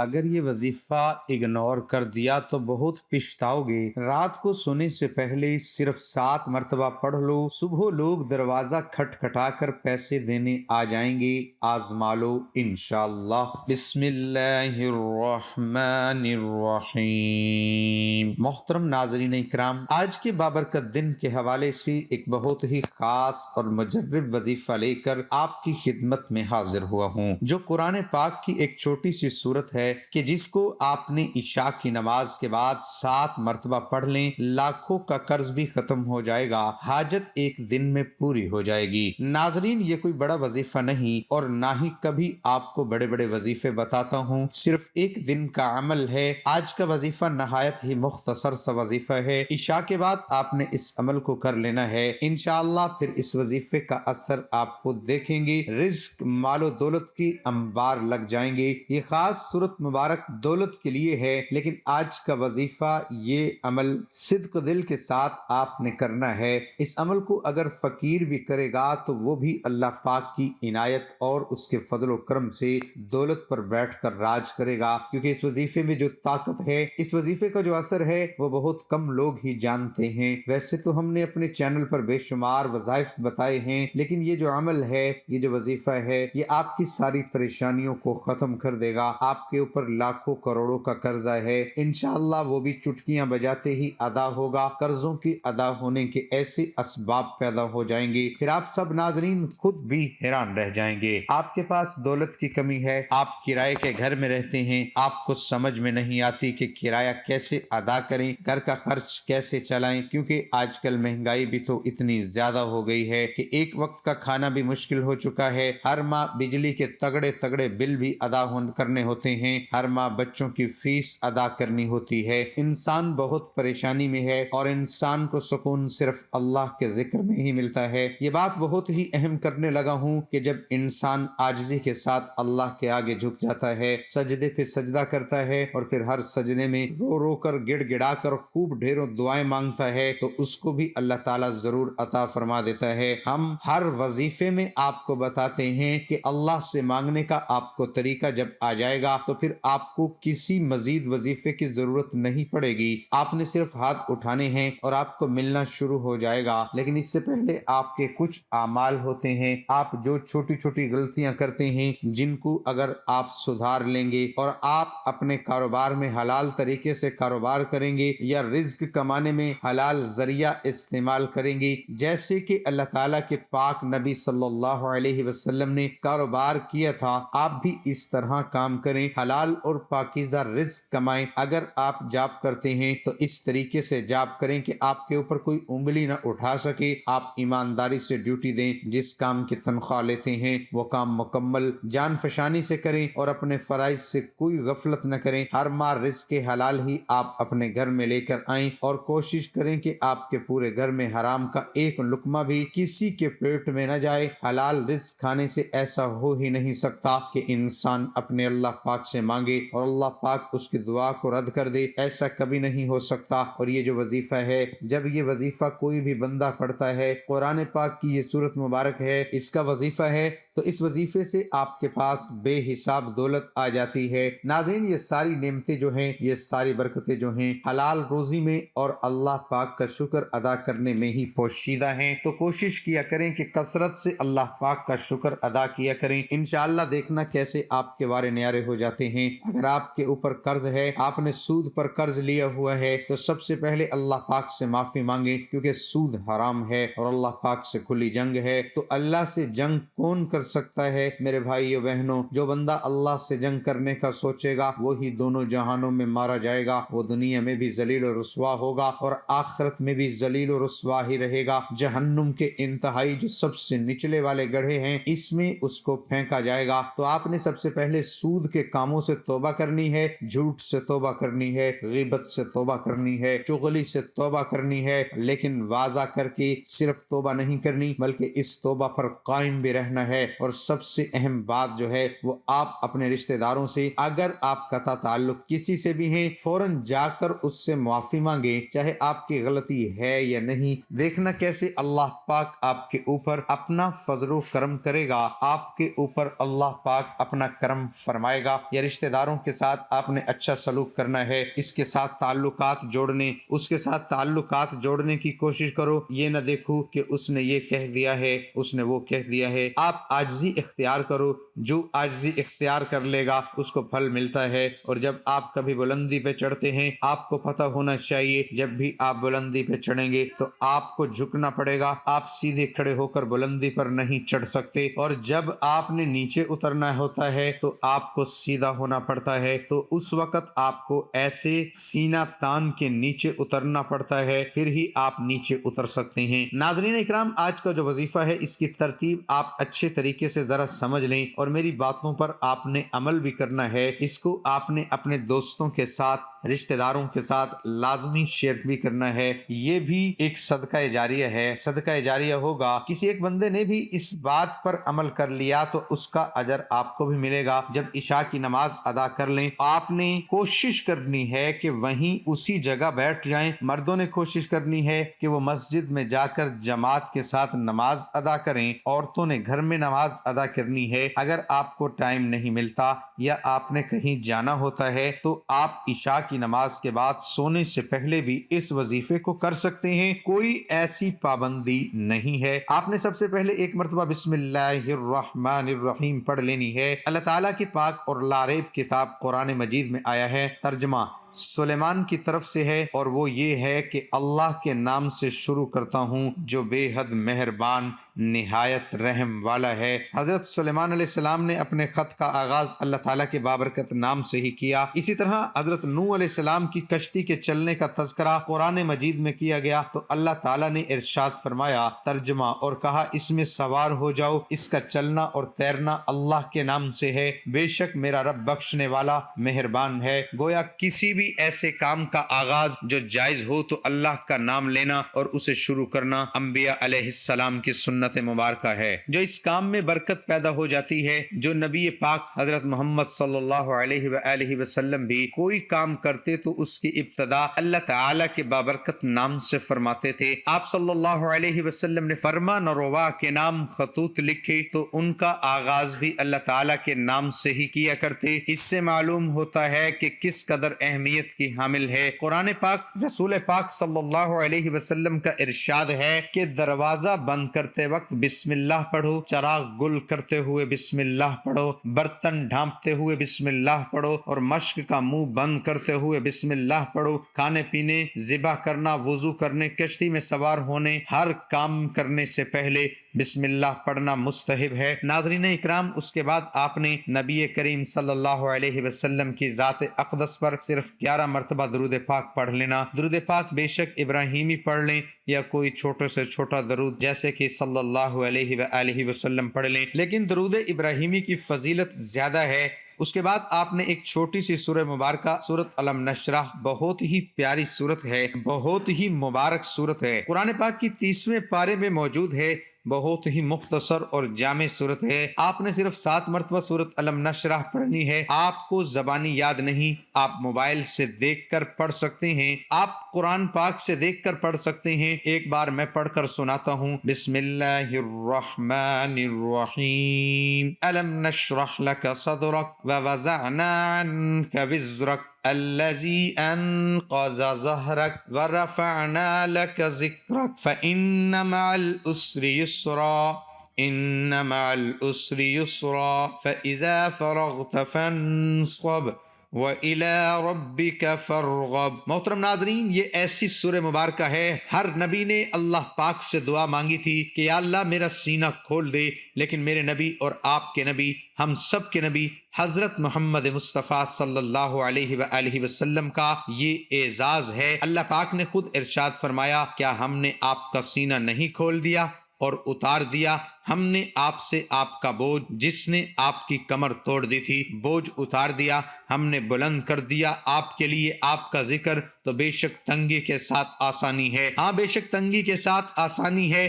اگر یہ وظیفہ اگنور کر دیا تو بہت پچھتاؤ گے۔ رات کو سونے سے پہلے صرف 7 مرتبہ پڑھ لو، صبح لوگ دروازہ کھٹکھٹا کر پیسے دینے آ جائیں گے، آزما لو انشاءاللہ۔ بسم اللہ الرحمن الرحیم۔ محترم ناظرین اکرام، آج کے بابرکت دن کے حوالے سے ایک بہت ہی خاص اور مجرب وظیفہ لے کر آپ کی خدمت میں حاضر ہوا ہوں، جو قرآن پاک کی ایک چھوٹی سی سورت ہے کہ جس کو آپ نے عشاء کی نماز کے بعد 7 مرتبہ پڑھ لیں، لاکھوں کا قرض بھی ختم ہو جائے گا، حاجت ایک دن میں پوری ہو جائے گی۔ ناظرین، یہ کوئی بڑا وظیفہ نہیں اور نہ ہی کبھی آپ کو بڑے بڑے وظیفے بتاتا ہوں، صرف ایک دن کا عمل ہے۔ آج کا وظیفہ نہایت ہی مختصر سا وظیفہ ہے، عشاء کے بعد آپ نے اس عمل کو کر لینا ہے، انشاءاللہ پھر اس وظیفے کا اثر آپ کو دیکھیں گے، رزق مال و دولت کی انبار لگ جائیں گے۔ یہ خاص صورت مبارک دولت کے لیے ہے، لیکن آج کا وظیفہ یہ عمل صدق دل کے ساتھ آپ نے کرنا ہے۔ اس عمل کو اگر فقیر بھی کرے گا تو وہ بھی اللہ پاک کی عنایت اور اس کے فضل و کرم سے دولت پر بیٹھ کر راج کرے گا، کیونکہ اس وظیفے میں جو طاقت ہے، اس وظیفے کا جو اثر ہے، وہ بہت کم لوگ ہی جانتے ہیں۔ ویسے تو ہم نے اپنے چینل پر بے شمار وظائف بتائے ہیں، لیکن یہ جو عمل ہے، یہ جو وظیفہ ہے، یہ آپ کی ساری پریشانیوں کو ختم کر دے گا۔ آپ کے اوپر لاکھوں کروڑوں کا قرضہ ہے، انشاءاللہ وہ بھی چٹکیاں بجاتے ہی ادا ہوگا۔ قرضوں کی ادا ہونے کے ایسے اسباب پیدا ہو جائیں گے، پھر آپ سب ناظرین خود بھی حیران رہ جائیں گے۔ آپ کے پاس دولت کی کمی ہے، آپ کرائے کے گھر میں رہتے ہیں، آپ کو سمجھ میں نہیں آتی کہ کرایہ کیسے ادا کریں، گھر کا خرچ کیسے چلائیں، کیونکہ آج کل مہنگائی بھی تو اتنی زیادہ ہو گئی ہے کہ ایک وقت کا کھانا بھی مشکل ہو چکا ہے، ہر ماہ بجلی کے تگڑے تگڑے بل بھی ادا کرنے ہوتے ہیں، ہر ماہ بچوں کی فیس ادا کرنی ہوتی ہے، انسان بہت پریشانی میں ہے اور انسان کو سکون صرف اللہ کے ذکر میں ہی ملتا ہے۔ یہ بات بہت ہی اہم کرنے لگا ہوں کہ جب انسان عاجزی کے ساتھ اللہ کے آگے جھک جاتا ہے، سجدے پہ سجدہ کرتا ہے اور پھر ہر سجدے میں رو رو کر گڑ گڑا کر خوب ڈھیروں دعائیں مانگتا ہے، تو اس کو بھی اللہ تعالیٰ ضرور عطا فرما دیتا ہے۔ ہم ہر وظیفے میں آپ کو بتاتے ہیں کہ اللہ سے مانگنے کا آپ کو طریقہ جب آ جائے گا تو پھر آپ کو کسی مزید وظیفے کی ضرورت نہیں پڑے گی، آپ نے صرف ہاتھ اٹھانے ہیں اور آپ کو ملنا شروع ہو جائے گا۔ لیکن اس سے پہلے آپ کے کچھ اعمال ہوتے ہیں، آپ جو چھوٹی چھوٹی غلطیاں کرتے ہیں، جن کو اگر آپ سدھار لیں گے اور آپ اپنے کاروبار میں حلال طریقے سے کاروبار کریں گے یا رزق کمانے میں حلال ذریعہ استعمال کریں گے، جیسے کہ اللہ تعالیٰ کے پاک نبی صلی اللہ علیہ وسلم نے کاروبار کیا تھا، آپ بھی اس طرح کام کریں، حلال اور پاکیزہ رزق کمائیں۔ اگر آپ جاب کرتے ہیں تو اس طریقے سے جاب کریں کہ آپ کے اوپر کوئی انگلی نہ اٹھا سکے، آپ ایمانداری سے ڈیوٹی دیں، جس کام کی تنخواہ لیتے ہیں وہ کام مکمل جان فشانی سے کریں اور اپنے فرائض سے کوئی غفلت نہ کریں، ہر ماہ رزق حلال ہی آپ اپنے گھر میں لے کر آئیں اور کوشش کریں کہ آپ کے پورے گھر میں حرام کا ایک لقمہ بھی کسی کے پیٹ میں نہ جائے۔ حلال رزق کھانے سے ایسا ہو ہی نہیں سکتا کہ انسان اپنے اللہ پاک سے مانگے اور اللہ پاک اس کی دعا کو رد کر دے، ایسا کبھی نہیں ہو سکتا۔ اور یہ جو وظیفہ ہے، جب یہ وظیفہ کوئی بھی بندہ پڑھتا ہے، قرآن پاک کی یہ سورت مبارک ہے، اس کا وظیفہ ہے، تو اس وظیفے سے آپ کے پاس بے حساب دولت آ جاتی ہے۔ ناظرین، یہ ساری نعمتیں جو ہیں، یہ ساری برکتیں جو ہیں، حلال روزی میں اور اللہ پاک کا شکر ادا کرنے میں ہی پوشیدہ ہیں، تو کوشش کیا کریں کہ کثرت سے اللہ پاک کا شکر ادا کیا کریں، انشاءاللہ دیکھنا کیسے آپ کے وارے نیارے ہو جاتے ہیں۔ اگر آپ کے اوپر قرض ہے، آپ نے سود پر قرض لیا ہوا ہے، تو سب سے پہلے اللہ پاک سے معافی مانگیں، کیونکہ سود حرام ہے اور اللہ پاک سے کھلی جنگ ہے۔ تو اللہ سے جنگ کون کر سکتا ہے میرے بھائیو بہنوں؟ جو بندہ اللہ سے جنگ کرنے کا سوچے گا وہی دونوں جہانوں میں مارا جائے گا، وہ دنیا میں بھی ذلیل و رسوا ہوگا اور آخرت میں بھی ذلیل و رسوا ہی رہے گا۔ جہنم کے انتہائی جو سب سے نچلے والے گڑھے ہیں، اس میں اس کو پھینکا جائے گا۔ تو آپ نے سب سے پہلے سود کے کاموں سے توبہ کرنی ہے، جھوٹ سے توبہ کرنی ہے، غیبت سے توبہ کرنی ہے، چغلی سے توبہ کرنی ہے، لیکن واضح کر کے صرف توبہ نہیں کرنی بلکہ اس توبہ پر قائم بھی رہنا ہے۔ اور سب سے اہم بات جو ہے وہ آپ اپنے رشتہ داروں سے اگر آپ قطع تعلق کسی سے بھی ہیں فوراً جا کر اس سے معافی مانگیں، چاہے آپ کی غلطی ہے یا نہیں۔ دیکھنا کیسے اللہ پاک آپ کے اوپر اپنا فضل و کرم کرے گا، آپ کے اوپر اللہ پاک اپنا کرم فرمائے گا۔ یا رشتہ داروں کے ساتھ آپ نے اچھا سلوک کرنا ہے، اس کے ساتھ تعلقات جوڑنے، اس کے ساتھ تعلقات جوڑنے کی کوشش کرو۔ یہ نہ دیکھو کہ اس نے یہ کہہ دیا ہے، اس نے وہ کہہ دیا ہے۔ آپ عاجزی اختیار کرو، جو عاجزی اختیار کر لے گا اس کو پھل ملتا ہے۔ اور جب آپ کبھی بلندی پہ چڑھتے ہیں آپ کو پتہ ہونا چاہیے جب بھی آپ بلندی پہ چڑھیں گے تو آپ کو جھکنا پڑے گا، آپ سیدھے کھڑے ہو کر بلندی پر نہیں چڑھ سکتے۔ اور جب آپ نے نیچے اترنا ہوتا ہے تو آپ کو سیدھا ہونا پڑتا ہے، تو اس وقت آپ کو ایسے سینہ تان کے نیچے اترنا پڑتا ہے، پھر ہی آپ نیچے اتر سکتے ہیں۔ ناظرین اکرام، آج کا جو وظیفہ ہے اس کی ترتیب آپ اچھے طریقے سے ذرا سمجھ لیں اور میری باتوں پر آپ نے عمل بھی کرنا ہے۔ اس کو آپ نے اپنے دوستوں کے ساتھ، رشتہ داروں کے ساتھ لازمی شیئر بھی کرنا ہے۔ یہ بھی ایک صدقہ جاریہ ہے، صدقہ جاریہ ہوگا۔ کسی ایک بندے نے بھی اس بات پر عمل کر لیا تو اس کا اجر آپ کو بھی ملے گا۔ جب عشاء کی نماز ادا کر لیں آپ نے کوشش کرنی ہے کہ وہیں اسی جگہ بیٹھ جائیں۔ مردوں نے کوشش کرنی ہے کہ وہ مسجد میں جا کر جماعت کے ساتھ نماز ادا کریں، عورتوں نے گھر میں نماز ادا کرنی ہے۔ اگر آپ کو ٹائم نہیں ملتا یا آپ نے کہیں جانا ہوتا ہے تو آپ عشاء کی نماز کے بعد سونے سے پہلے بھی اس وظیفے کو کر سکتے ہیں، کوئی ایسی پابندی نہیں ہے۔ آپ نے سب سے پہلے ایک مرتبہ بسم اللہ الرحمن الرحیم پڑھ لینی ہے۔ اللہ تعالیٰ کی پاک اور لاریب کتاب قرآن مجید میں آیا ہے، ترجمہ سلیمان کی طرف سے ہے، اور وہ یہ ہے کہ اللہ کے نام سے شروع کرتا ہوں جو بے حد مہربان نہایت رحم والا ہے۔ حضرت سلیمان علیہ السلام نے اپنے خط کا آغاز اللہ تعالیٰ کے بابرکت نام سے ہی کیا۔ اسی طرح حضرت نوح علیہ السلام کی کشتی کے چلنے کا تذکرہ قرآن مجید میں کیا گیا تو اللہ تعالیٰ نے ارشاد فرمایا، ترجمہ، اور کہا اس میں سوار ہو جاؤ، اس کا چلنا اور تیرنا اللہ کے نام سے ہے، بے شک میرا رب بخشنے والا مہربان ہے۔ گویا کسی بھی ایسے کام کا آغاز جو جائز ہو تو اللہ کا نام لینا اور اسے شروع کرنا انبیاء علیہ السلام کی سنت مبارکہ ہے۔ جو اس کام میں برکت پیدا ہو جاتی ہے، جو نبی پاک حضرت محمد صلی اللہ علیہ وآلہ وسلم بھی کوئی کام کرتے تو اس کی ابتدا اللہ تعالیٰ کے بابرکت نام سے فرماتے تھے۔ آپ صلی اللہ علیہ وسلم نے فرمان روا کے نام خطوط لکھے تو ان کا آغاز بھی اللہ تعالیٰ کے نام سے ہی کیا کرتے۔ اس سے معلوم ہوتا ہے کہ کس قدر اہمیت کی حامل ہے۔ قرآن پاک رسول پاک صلی اللہ علیہ وسلم کا ارشاد ہے کہ دروازہ بند کرتے وقت بسم اللہ پڑھو، چراغ گل کرتے ہوئے بسم اللہ پڑھو، برتن ڈھانپتے ہوئے بسم اللہ پڑھو، اور مشق کا منہ بند کرتے ہوئے بسم اللہ پڑھو۔ کھانے پینے، ذبح کرنا، وضو کرنے، کشتی میں سوار ہونے، ہر کام کرنے سے پہلے بسم اللہ پڑھنا مستحب ہے۔ ناظرین اکرام، اس کے بعد آپ نے نبی کریم صلی اللہ علیہ وسلم کی ذات اقدس پر صرف 11 مرتبہ درود پاک پڑھ لینا۔ درود پاک بے شک ابراہیمی پڑھ لیں یا کوئی چھوٹے سے چھوٹا درود جیسے کہ صلی اللہ علیہ وآلہ وسلم پڑھ لیں، لیکن درود ابراہیمی کی فضیلت زیادہ ہے۔ اس کے بعد آپ نے ایک چھوٹی سی سورہ مبارکہ سورۃ علم نشرح، بہت ہی پیاری سورت ہے، بہت ہی مبارک سورت ہے، قرآن پاک کی 30ویں پارے میں موجود ہے، بہت ہی مختصر اور جامع سورت ہے۔ آپ نے صرف 7 مرتبہ سورۃ علم نشرح پڑھنی ہے۔ آپ کو زبانی یاد نہیں، آپ موبائل سے دیکھ کر پڑھ سکتے ہیں، آپ قرآن پاک سے دیکھ کر پڑھ سکتے ہیں۔ ایک بار میں پڑھ کر سناتا ہوں، بسم اللہ الرحمن الرحیم، علم نشرح لک صدرک ووضعنا عنک وزرک الذي أنقض ظهرك ورفعنا لك ذكرك فإن مع العسر يسرا إن مع العسر يسرا فإذا فرغت فانصب وَإِلَىٰ رَبِّكَ فَارْغَب۔ محترم ناظرین، یہ ایسی سورہ مبارکہ ہے، ہر نبی نے اللہ پاک سے دعا مانگی تھی کہ یا اللہ میرا سینہ کھول دے، لیکن میرے نبی اور آپ کے نبی، ہم سب کے نبی حضرت محمد مصطفیٰ صلی اللہ علیہ وآلہ وسلم کا یہ اعزاز ہے۔ اللہ پاک نے خود ارشاد فرمایا، کیا ہم نے آپ کا سینہ نہیں کھول دیا اور اتار دیا؟ ہم نے آپ سے آپ کا بوجھ، جس نے آپ کی کمر توڑ دی تھی، بوجھ اتار دیا، ہم نے بلند کر دیا آپ کے لیے آپ کا ذکر، تو بے شک تنگی کے ساتھ آسانی ہے۔ ہاں، بے شک تنگی کے ساتھ آسانی ہے،